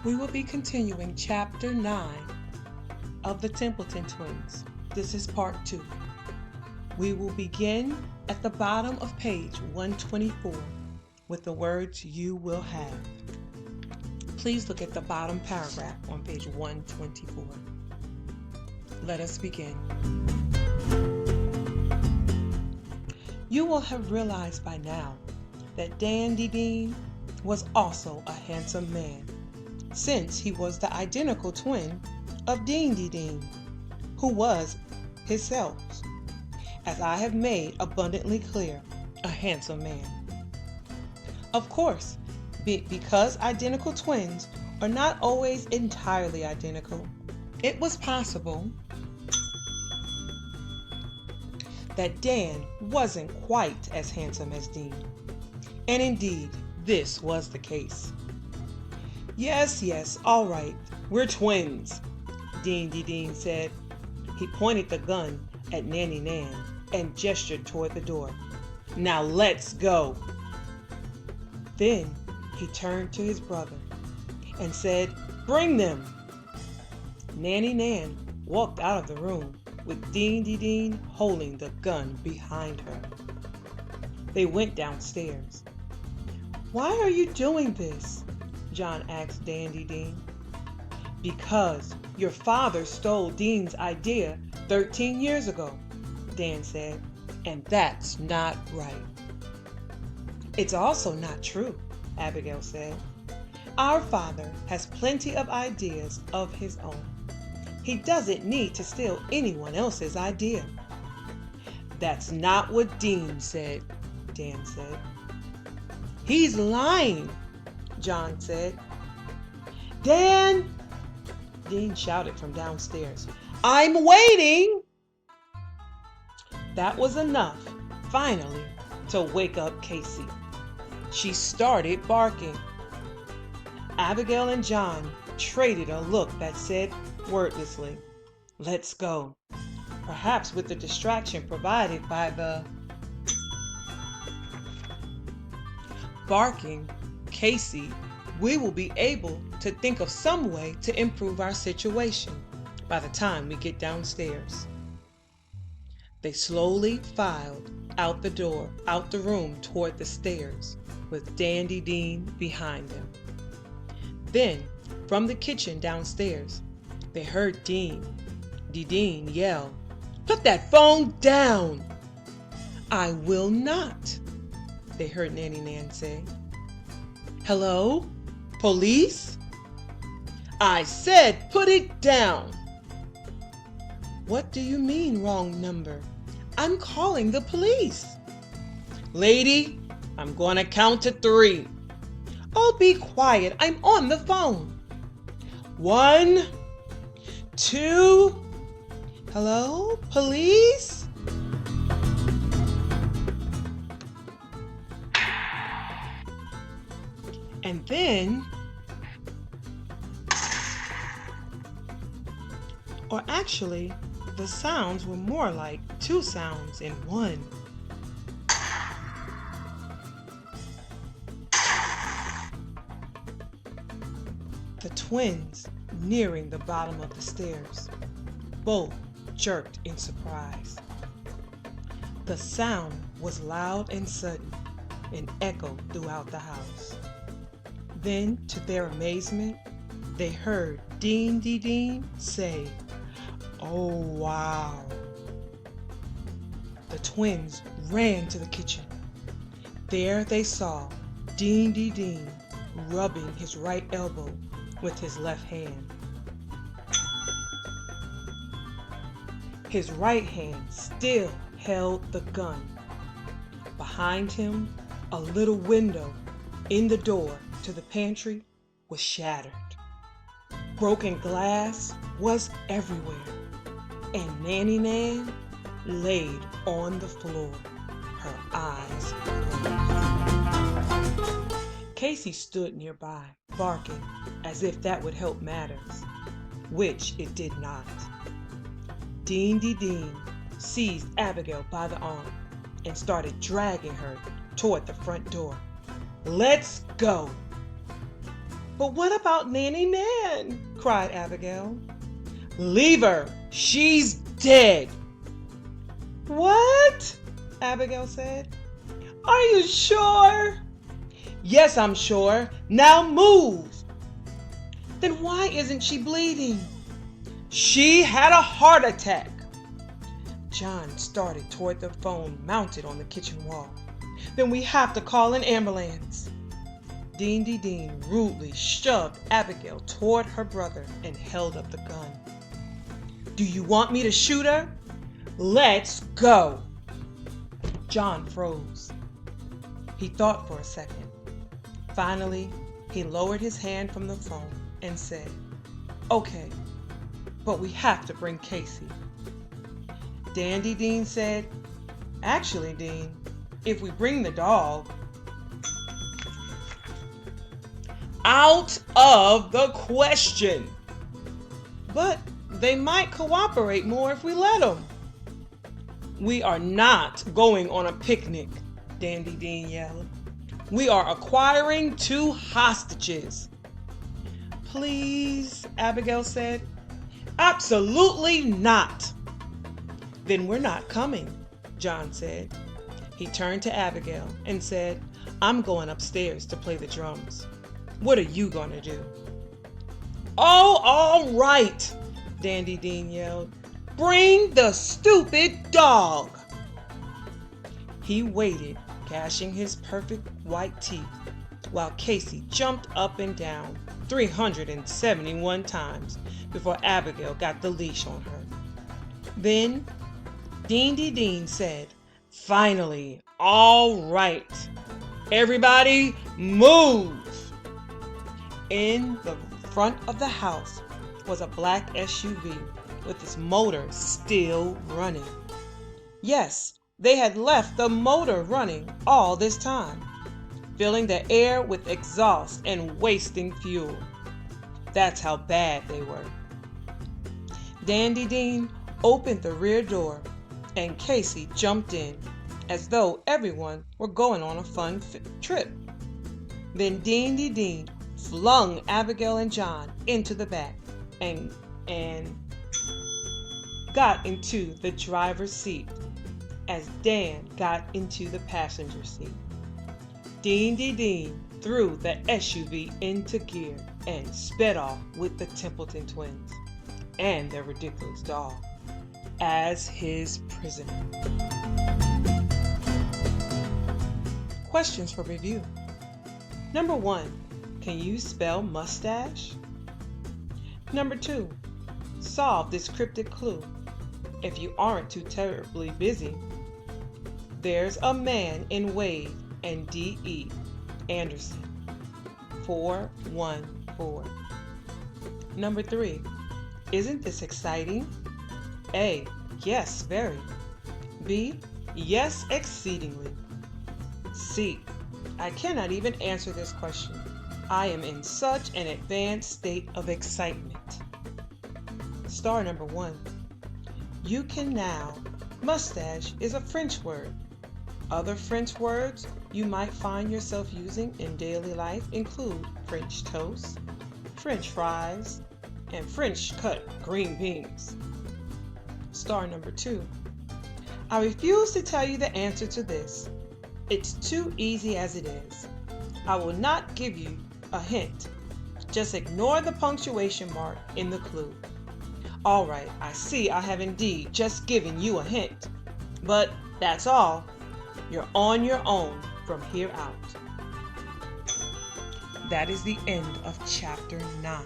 We will be continuing Chapter 9 of the Templeton twins. This is Part 2. We will begin at the bottom of page 124 with the words "you will have." Please look at the bottom paragraph on page 124. Let us begin. You will have realized by now that Dandy Dean was also a handsome man, since he was the identical twin of Deendy Dean, who was himself, as I have made abundantly clear, a handsome man. Of course, because identical twins are not always entirely identical, it was possible that Dan wasn't quite as handsome as Dean. And indeed, this was the case. Yes, all right, we're twins, Deendy Dean said. He pointed the gun at Nanny Nan and gestured toward the door. Now let's go. Then he turned to his brother and said, Bring them. Nanny Nan walked out of the room with Deendy Dean holding the gun behind her. They went downstairs. Why are you doing this? John asked Dandy Dean. Because your father stole Dean's idea 13 years ago, Dan said, and that's not right. It's also not true, Abigail said. Our father has plenty of ideas of his own. He doesn't need to steal anyone else's idea. That's not what Dean said, Dan said. He's lying, John said. Dan! Dean shouted from downstairs. I'm waiting! That was enough, finally, to wake up Casey. She started barking. Abigail and John traded a look that said wordlessly, Let's go. Perhaps with the distraction provided by the barking, Casey, we will be able to think of some way to improve our situation by the time we get downstairs. They slowly filed out the room toward the stairs, with Dandy Dean behind them. Then, from the kitchen downstairs, they heard Dean yell, Put that phone down! I will not, they heard Nanny Nan say. Hello? Police? I said put it down! What do you mean, wrong number? I'm calling the police. Lady, I'm going to count to 3. Oh, be quiet. I'm on the phone. 1, 2. Hello? Police? And then, or actually, the sounds were more like 2 sounds in one. The twins, nearing the bottom of the stairs, both jerked in surprise. The sound was loud and sudden and echoed throughout the house. Then, to their amazement, they heard Deendy Dean say, Oh, wow. The twins ran to the kitchen. There they saw Deendy Dean rubbing his right elbow with his left hand. His right hand still held the gun. Behind him, a little window in the door to the pantry was shattered. Broken glass was everywhere, and Nanny Nan laid on the floor, her eyes closed. Casey stood nearby, barking as if that would help matters, which it did not. Deendy Dean seized Abigail by the arm and started dragging her toward the front door. Let's go! But what about Nanny Nan? Cried Abigail. Leave her. She's dead. What? Abigail said. Are you sure? Yes, I'm sure. Now move. Then why isn't she bleeding? She had a heart attack. John started toward the phone mounted on the kitchen wall. Then we have to call an ambulance. Dean rudely shoved Abigail toward her brother and held up the gun. Do you want me to shoot her? Let's go. John froze. He thought for a second. Finally, he lowered his hand from the phone and said, Okay, but we have to bring Casey. Dandy Dean said, Actually, Dean, if we bring the dog. Out of the question. But they might cooperate more if we let them. We are not going on a picnic, Dandy Dean yelled. We are acquiring 2 hostages. Please, Abigail said. Absolutely not. Then we're not coming, John said. He turned to Abigail and said, I'm going upstairs to play the drums. What are you going to do? Oh, all right, Dandy Dean yelled. Bring the stupid dog. He waited, gashing his perfect white teeth, while Casey jumped up and down 371 times before Abigail got the leash on her. Then Dandy Dean said, Finally, all right. Everybody move. In the front of the house was a black SUV with its motor still running. Yes, they had left the motor running all this time, filling the air with exhaust and wasting fuel. That's how bad they were. Dandy Dean opened the rear door and Casey jumped in as though everyone were going on a fun trip. Then Dandy Dean flung Abigail and John into the back and got into the driver's seat as Dan got into the passenger seat. Dandy Dean threw the SUV into gear and sped off with the Templeton twins and their ridiculous dog as his prisoner. Questions for review. Number 1. Can you spell mustache? Number 2. Solve this cryptic clue. If you aren't too terribly busy. There's a man in Wade and D.E. Anderson. 414. Number 3. Isn't this exciting? A. Yes, very. B. Yes, exceedingly. C. I cannot even answer this question. I am in such an advanced state of excitement. Star number 1. You can now. Mustache is a French word. Other French words you might find yourself using in daily life include French toast, French fries, and French cut green beans. Star number 2. I refuse to tell you the answer to this. It's too easy as it is. I will not give you a hint. Just ignore the punctuation mark in the clue. All right, I see I have indeed just given you a hint. But that's all. You're on your own from here out. That is the end of chapter 9.